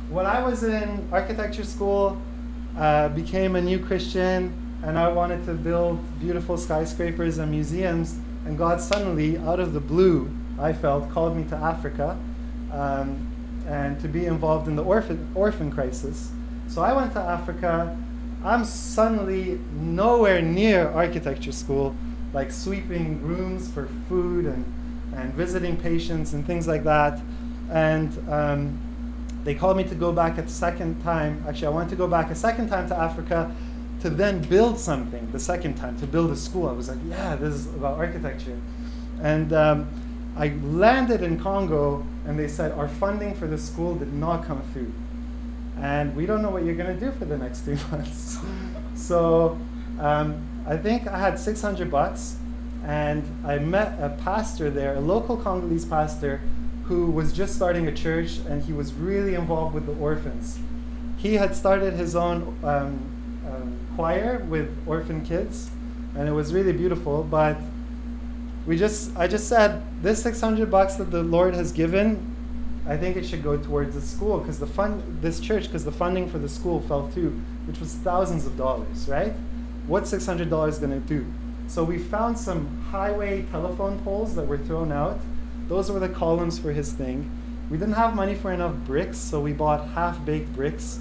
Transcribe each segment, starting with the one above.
when I was in architecture school, became a new Christian, and I wanted to build beautiful skyscrapers and museums, and God suddenly, out of the blue, I felt, called me to Africa and to be involved in the orphan crisis. So I went to Africa. I'm suddenly nowhere near architecture school, like sweeping rooms for food and visiting patients and things like that. And they called me to go back a second time. Actually, I wanted to go back a second time to Africa to then build something the second time, to build a school. I was like, yeah, this is about architecture. And I landed in Congo, and they said, our funding for the school did not come through. And we don't know what you're going to do for the next 3 months. So I think I had $600, and I met a pastor there, a local Congolese pastor, who was just starting a church, and he was really involved with the orphans. He had started his own choir with orphan kids, and it was really beautiful. But I just said, this $600 that the Lord has given, I think it should go towards the school, because this church, because the funding for the school fell through, which was thousands of dollars, right? What's $600 going to do? So we found some highway telephone poles that were thrown out. Those were the columns for his thing. We didn't have money for enough bricks, so we bought half-baked bricks.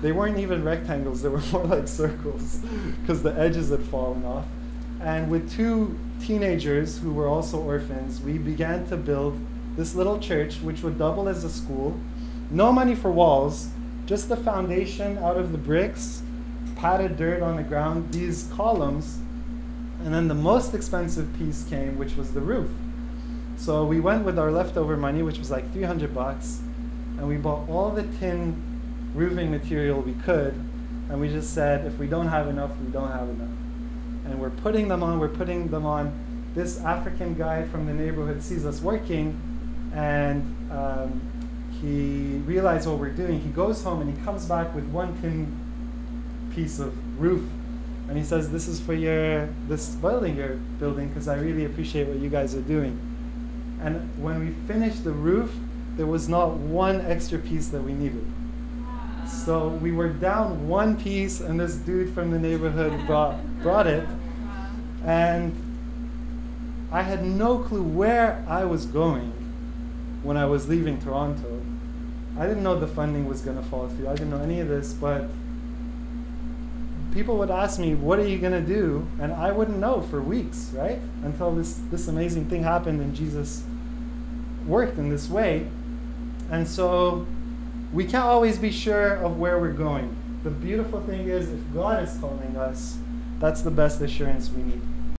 They weren't even rectangles, they were more like circles, because the edges had fallen off. And with 2 teenagers who were also orphans, we began to build this little church, which would double as a school. No money for walls, just the foundation out of the bricks, patted dirt on the ground, these columns, and then the most expensive piece came, which was the roof. So we went with our leftover money, which was like $300, and we bought all the tin roofing material we could, and we just said, if we don't have enough, we don't have enough. And we're putting them on. This African guy from the neighborhood sees us working, and he realized what we're doing. He goes home and he comes back with 1 tin piece of roof, and he says, this is for this building you're building, because I really appreciate what you guys are doing. And when we finished the roof, there was not 1 extra piece that we needed. So we were down 1 piece, and this dude from the neighborhood brought it. And I had no clue where I was going when I was leaving Toronto. I didn't know the funding was going to fall through. I didn't know any of this, but people would ask me, what are you going to do? And I wouldn't know for weeks, right? Until this amazing thing happened and Jesus worked in this way. And so we can't always be sure of where we're going. The beautiful thing is, if God is calling us, that's the best assurance we need.